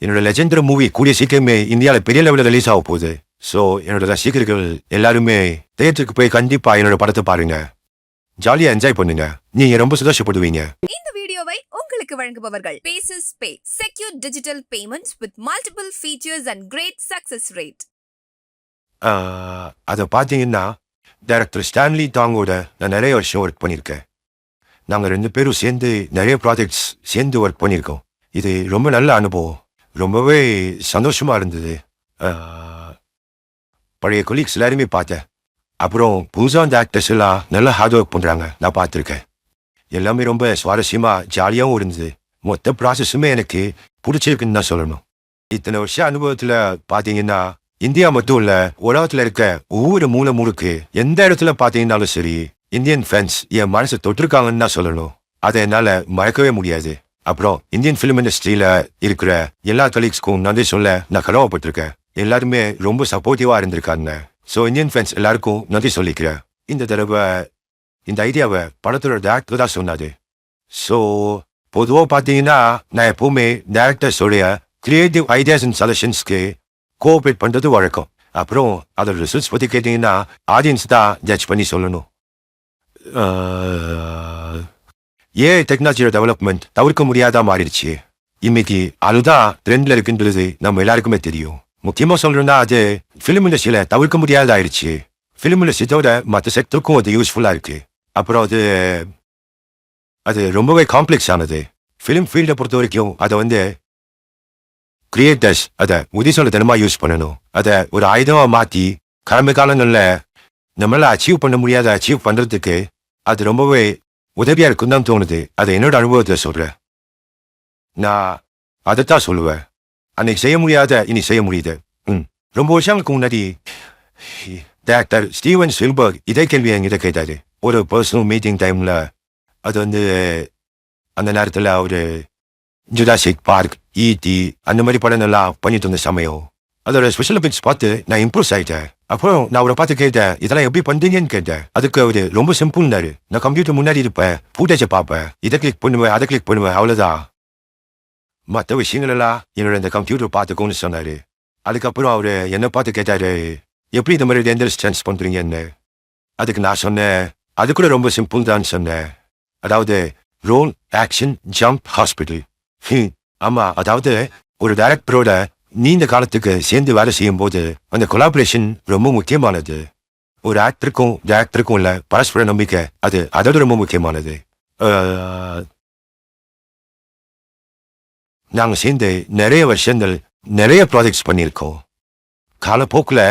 என்னோட legendary movie கூடிய சீக்கிரமே இந்தியாவில் பெரிய லெவலில் ரிலீஸ் ஆக போகுது. ஸோ என்னோட ரசிகர்கள் எல்லாருமே தியேட்டருக்கு போய் கண்டிப்பா என்னோட படத்தை பாருங்க, ஜாலியா என்ஜாய் பண்ணுங்க, நீங்க ரொம்ப சந்தோஷப்படுவீங்க. இந்த வீடியோவை உங்களுக்கு வழங்குபவர்கள் paces pay, secure digital payments with multiple features and great success rate. அதை பார்த்தீங்கன்னா டைரக்டர் ஸ்டான்லி டாங்கோட நான் நிறைய வருஷம் ஒர்க் பண்ணியிருக்கேன். நாங்கள் 2 பேரும் சேர்ந்து நிறைய ப்ராஜெக்ட்ஸ் சேர்ந்து ஒர்க் பண்ணியிருக்கோம். இது ரொம்ப நல்ல அனுபவம், ரொம்பவே சந்தோஷமா இருந்தது. பழைய கொலீக்ஸ் எல்லாருமே பார்த்தேன். அப்புறம் புதுசாக அந்த ஆக்டர்ஸ் எல்லாம் நல்லா ஹார்ட் ஒர்க் பண்ணுறாங்க, நான் பார்த்துருக்கேன். எல்லாமே ரொம்ப சுவாரஸ்யமாக ஜாலியாகவும் இருந்தது. மொத்த ப்ராசஸுமே எனக்கு பிடிச்சிருக்குன்னு தான் சொல்லணும். இத்தனை வருஷம் அனுபவத்தில் பார்த்தீங்கன்னா இந்தியா மட்டும் இல்லை, உலகத்தில் இருக்க ஒவ்வொரு மூலை முழுக்கு எந்த இடத்துல பார்த்தீங்கன்னாலும் சரி, இந்தியன் ஃபேன்ஸ் என் மனசை தொட்டிருக்காங்கன்னு தான் சொல்லணும். அதை என்னால் மறக்கவே முடியாது. அப்புறம் இந்தியன் ஃபிலிம் இண்டஸ்ட்ரியில் இருக்கிற எல்லா கலீக்ஸ்க்கும் நன்றி சொல்ல நான் கடமைப்பட்டிருக்கேன். எல்லாருமே ரொம்ப சப்போர்ட்டிவாக இருந்திருக்காங்க. ஸோ இந்தியன் ஃபேன்ஸ் எல்லாருக்கும் நன்றி சொல்லிக்கிறேன். இந்த தடவை இந்த ஐடியாவை படத்தோட டேரக்டர் தான் சொன்னாது. ஸோ பொதுவாக பார்த்தீங்கன்னா நான் எப்போவுமே டேரக்டர்ஸோடைய கிரியேட்டிவ் ஐடியாஸ் அண்ட் சஜஷன்ஸ்க்கு கோஆப்ரேட் பண்ணுறது வழக்கம். அப்புறம் அதோட ரிசல்ட்ஸ் பற்றி கேட்டிங்கன்னா ஆடியன்ஸ் தான் ஜட்ஜ் பண்ணி சொல்லணும். டெக்னாலஜியோட டெவலப்மெண்ட் தவிர்க்க முடியாதா மாறிடுச்சு. இன்னைக்கு அதுதான் ட்ரெண்ட்ல இருக்குன்றது நம்ம எல்லாருக்குமே தெரியும். முக்கியமாக சொல்றோம்னா அது ஃபிலிம் இண்டஸ்ட்ரியில் தவிர்க்க முடியாதாயிருச்சு. ஃபிலிம் இண்டஸ்ட்ரியோட மற்ற செக்டருக்கும் அது யூஸ்ஃபுல்லாக இருக்கு. அப்புறம் அது ரொம்பவே காம்ப்ளெக்ஸ் ஆனது. ஃபிலிம் ஃபீல்டை பொறுத்த வரைக்கும் அதை கிரியேட்டர்ஸ் அதை உதிசோலத்தனமாக யூஸ் பண்ணணும். அதை ஒரு ஆயுதமாக மாற்றி கடமை காலங்களில் நம்மளால அச்சீவ் பண்ண முடியாத அச்சீவ் பண்ணுறதுக்கு அது ரொம்பவே உதவியாக இருக்குன்னு தான் தோணுது. அதை என்னோட அனுபவத்தில் சொல்கிறேன். நான் அதைத்தான் சொல்லுவேன். அன்னைக்கு செய்ய முடியாத இனி செய்ய முடியுது. ரொம்ப வருஷங்களுக்கு முன்னாடி டாக்டர் ஸ்டீவன் ஸ்பில்பர்க் இதே கேள்வி என்கிட்ட கேட்டாரு. ஒரு பர்சனல் மீட்டிங் டைமில் அது அந்த நேரத்தில் ஒரு ஜுராசிக் பார்க், ஈடி அந்த மாதிரி படம் எல்லாம் பண்ணிட்டு இருந்த சமயம் அதோட ஸ்பெஷல் எஃபெக்ட்ஸ் பார்த்து நான் இம்ப்ரூவ் ஆகிட்டேன். அப்புறம் நான் அவரை பார்த்து கேட்டேன், இதெல்லாம் எப்படி பண்றீங்கன்னு கேட்டேன். அதுக்கு அவரு ரொம்ப சிம்பிள்னாரு. நான் கம்ப்யூட்டர் முன்னாடி இருப்பேன், ஃபுட்டேஜை பார்ப்பேன், இதை கிளிக் பண்ணுவேன், அதை கிளிக் பண்ணுவேன், அவ்வளோதான். மற்ற விஷயங்கள் எல்லாம் என்னோட இந்த கம்ப்யூட்டர் பார்த்துக்கோன்னு சொன்னாரு. அதுக்கப்புறம் அவரு என்னை பார்த்து கேட்டாரு, எப்படி இந்த மாதிரி டெண்டல் ஸ்டன்ஸ் பண்றீங்கன்னு. அதுக்கு நான் சொன்னேன், அது கூட ரொம்ப சிம்பிள் தான் சொன்னேன். அதாவது ரோல் ஆக்ஷன் ஜம்ப் ஹாஸ்பிட்டல். ஆமா, அதாவது ஒரு டைரக்டரோட நீண்ட காலத்துக்கு சேர்ந்து வேலை செய்யும் போது அந்த கொலாபரேஷன் ரொம்ப முக்கியமானது. ஒரு ஆக்டருக்கும் டைரக்டருக்கும் உள்ள பரஸ்பர நம்பிக்கை அதோட ரொம்ப முக்கியமானது. நாங்கள் சேர்ந்து நிறைய வருஷங்கள் நிறைய ப்ராஜெக்ட்ஸ் பண்ணியிருக்கோம். காலப்போக்கில்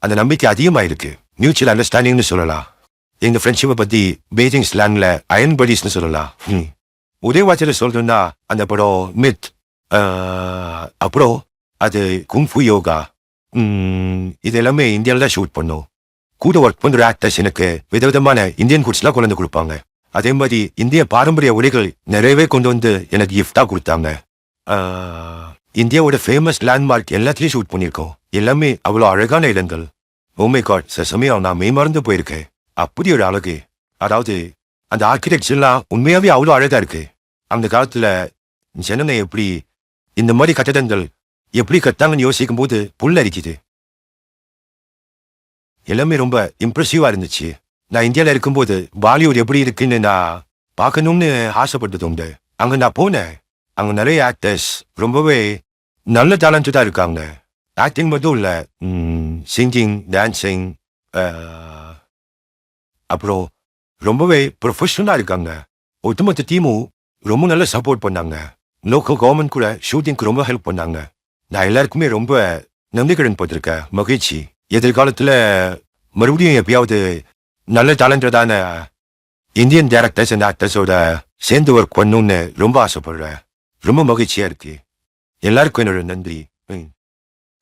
அந்த நம்பிக்கை அதிகமாயிருக்கு. மியூச்சுவல் அண்டர்ஸ்டாண்டிங்னு சொல்லலாம். எங்கள் ஃப்ரெண்ட்ஷிப்பை பற்றி பெய்ஜிங் ஸ்லாங்ல அயன் படீஸ்னு சொல்லலாம். ஒரே வார்த்தையில் சொல்லணும்னா அந்த படம் மித், அப்புறம் அது குங்ஃபு யோகா, இது எல்லாமே இந்தியாவில் தான் ஷூட் பண்ணோம். கூட ஒர்க் பண்ணுற ஆக்டர்ஸ் எனக்கு விதவிதமான இந்தியன் ஃபுட்ஸ்லாம் கொண்டு வந்து கொடுப்பாங்க. அதே மாதிரி இந்திய பாரம்பரிய உடைகள் நிறையவே கொண்டு வந்து எனக்கு கிஃப்டாக கொடுத்தாங்க. இந்தியாவோட ஃபேமஸ் லேண்ட்மார்க் எல்லாத்துலேயும் ஷூட் பண்ணியிருக்கோம். எல்லாமே அவ்வளோ அழகான இடங்கள். ஓமை காட், சில சமயம் நான் மெய்மறந்து போயிருக்கேன். அப்படி ஒரு அழகு. அதாவது அந்த ஆர்கிடெக்ட்ஸ் எல்லாம் உண்மையாவே அவ்வளோ அழகா இருக்கு. அந்த காலத்துல ஜனங்க எப்படி இந்த மாதிரி கட்டடங்கள் எப்படி கட்டாங்கன்னு யோசிக்கும் போது புல் அரிக்குது. எல்லாமே ரொம்ப இம்ப்ரெசிவா இருந்துச்சு. நான் இந்தியாவில் இருக்கும்போது பாலிவுட் எப்படி இருக்குன்னு நான் பார்க்கணும்னு ஆசைப்பட்டது உண்டு. அங்க நான் போனேன். அங்க நிறைய ஆக்டர்ஸ் ரொம்பவே நல்ல டேலண்டடா இருக்காங்க. ஆக்டிங் மட்டும் இல்ல, சிங்கிங், டான்சிங், அப்புறம் ரொம்பவே ப்ரொஃபஷனலாக இருக்காங்க. ஒட்டுமொத்த டீமும் ரொம்ப நல்லா சப்போர்ட் பண்ணாங்க. லோக்கல் கவர்மெண்ட் கூட ஷூட்டிங்க்கு ரொம்ப ஹெல்ப் பண்ணாங்க. நான் எல்லாருக்குமே ரொம்ப நம்பிக்கைடன் போட்டிருக்கேன். மகிழ்ச்சி. எதிர்காலத்தில் மறுபடியும் எப்பயாவது நல்ல டேலண்டடான இந்தியன் டைரக்டர்ஸ் அண்ட் ஆக்டர்ஸோட சேர்ந்து ஒர்க் பண்ணணும்னு ரொம்ப ஆசைப்படுறேன். ரொம்ப மகிழ்ச்சியா இருக்கு. எல்லாருக்கும் என்னோட நன்றி.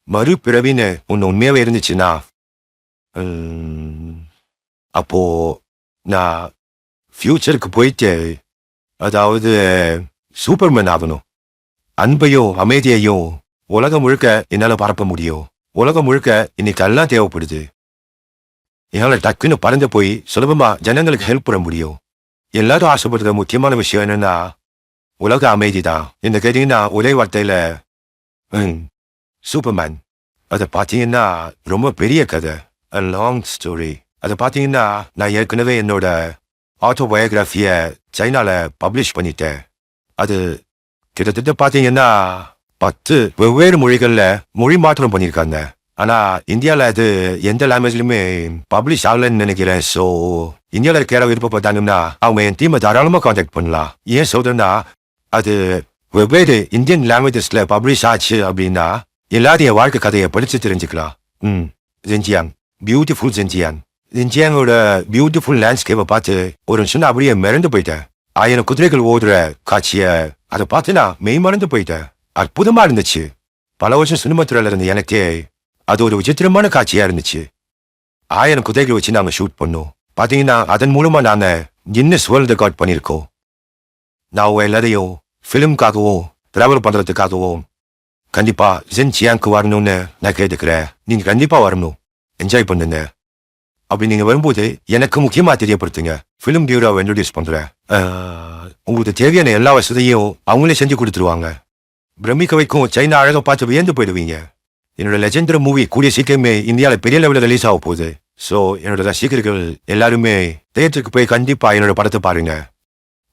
மறுபிறவின்னு ஒன்று உண்மையாவே இருந்துச்சுன்னா அப்போ நான் ஃபியூச்சருக்கு போயிட்டு அதாவது சூப்பர்மேன் ஆகணும். அன்பையும் அமைதியையும் உலகம் முழுக்க என்னால் பரப்ப முடியும். உலகம் முழுக்க இன்னைக்கு எல்லாம் தேவைப்படுது. என்னால் டக்குன்னு பறந்து போய் சுலபமா ஜனங்களுக்கு ஹெல்ப் பண்ண முடியும். எல்லாரும் ஆசைப்படுற முக்கியமான விஷயம் என்னன்னா உலக அமைதி தான். இந்த கேட்டீங்கன்னா ஒரே வார்த்தையில சூப்பர்மேன் அதை பார்த்தீங்கன்னா ரொம்ப பெரிய கதை லாங் ஸ்டோரி அதை பார்த்தீங்கன்னா நான் ஏற்கனவே என்னோட ஆட்டோபயோகிராஃபியை சைனால பப்ளிஷ் பண்ணிட்டேன் அது கிட்டத்தட்ட பார்த்தீங்கன்னா 10 வெவ்வேறு மொழிகளில் மொழி மாற்றம் பண்ணியிருக்காங்க ஆனா இந்தியாவில் அது எந்த லாங்குவேஜ்லையுமே பப்ளிஷ் ஆகலன்னு நினைக்கிறேன் ஸோ இந்தியாவில் இருக்கிற விருப்பப்பட்டாங்கன்னா அவங்க என் டீமை தாராளமாக காண்டாக்ட் பண்ணலாம் ஏன் சொல்றேன்னா அது வெவ்வேறு இந்தியன் லாங்குவேஜஸ்ல பப்ளிஷ் ஆச்சு அப்படின்னா எல்லாரும் என் வாழ்க்கை கதையை படிச்சு தெரிஞ்சுக்கலாம் ஜென்ஜியாங் பியூட்டிஃபுல் ஜென்ஜியாங்கோட பியூட்டிஃபுல் லேண்ட்ஸ்கேப்பை பார்த்து ஒரு நிமிஷம் அப்படியே மிரண்டு போயிட்டேன் 1000 குதிரைகள் ஓடுற காட்சியை அதை பார்த்து நான் மெய் மறந்து போயிட்டேன் அற்புதமா இருந்துச்சு பல வருஷம் சினிமா துறையில இருந்த எனக்கே அது ஒரு விசித்திரமான காட்சியா இருந்துச்சு 1000 குதிரைகள் வச்சு நாங்க ஷூட் பண்ணோம் பாத்தீங்கன்னா அதன் மூலமா நாங்க கின்னஸ் வேர்ல்ட் ரெக்கார்ட் பண்ணியிருக்கோம் நான் எல்லாரையும் ஃபிலிம்காகவும் டிராவல் பண்றதுக்காகவும் கண்டிப்பா ஜென்ஜியாங்க்கு வரணும்னு நான் கேட்டுக்கிறேன் நீங்க கண்டிப்பா வரணும் என்ஜாய் பண்ணுங்க அப்படி நீங்க வரும்போது எனக்கு முக்கியமா தெரியப்படுத்துங்க ஃபிலிம் பியூரோவை இன்ட்ரோடியூஸ் பண்றேன் உங்களுக்கு தேவையான எல்லா வசதியும் அவங்களே செஞ்சு கொடுத்துருவாங்க பிரமிக்க வைக்கும் சைனா அழகை பார்த்து வியந்து போயிடுவீங்க என்னோட லெஜெண்டரி மூவி கூடிய சீக்கிரமே இந்தியாவில் பெரிய லெவலில் ரிலீஸ் ஆக போகுது ஸோ என்னோட ரசிகர்கள் எல்லாருமே தேட்டருக்கு போய் கண்டிப்பா என்னோட படத்தை பாருங்க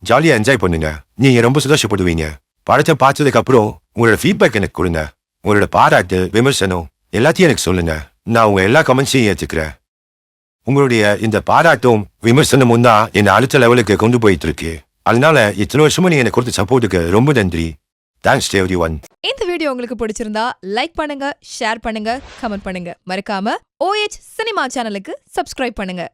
ஜாலியா என்ஜாய் பண்ணுங்க நீங்க ரொம்ப சந்தோஷப்படுவீங்க படத்தை பார்த்ததுக்கு அப்புறம் உங்களோட ஃபீட்பேக் எனக்கு கொடுங்க உங்களோட பாராட்டு விமர்சனம் எல்லாத்தையும் எனக்கு சொல்லுங்க நான் உங்க எல்லா கமெண்ட்ஸையும் ஏற்றுக்கிறேன் உங்களுடைய இந்த பாராட்டும் விமர்சனமும் தான் என்னை அடுத்த லெவலுக்கு கொண்டு போயிட்டு இருக்கு அதனால இத்தனை வருஷமா நீங்க எனக்கு கொடுத்த சப்போர்ட்டுக்கு ரொம்ப நன்றி தேங்க்ஸ் டு எவ்ரிஒன். இந்த வீடியோ உங்களுக்கு பிடிச்சிருந்தா லைக் பண்ணுங்க, ஷேர் பண்ணுங்க, கமெண்ட் பண்ணுங்க. மறக்காம OH சினிமா சேனலுக்கு சப்ஸ்கிரைப் பண்ணுங்க.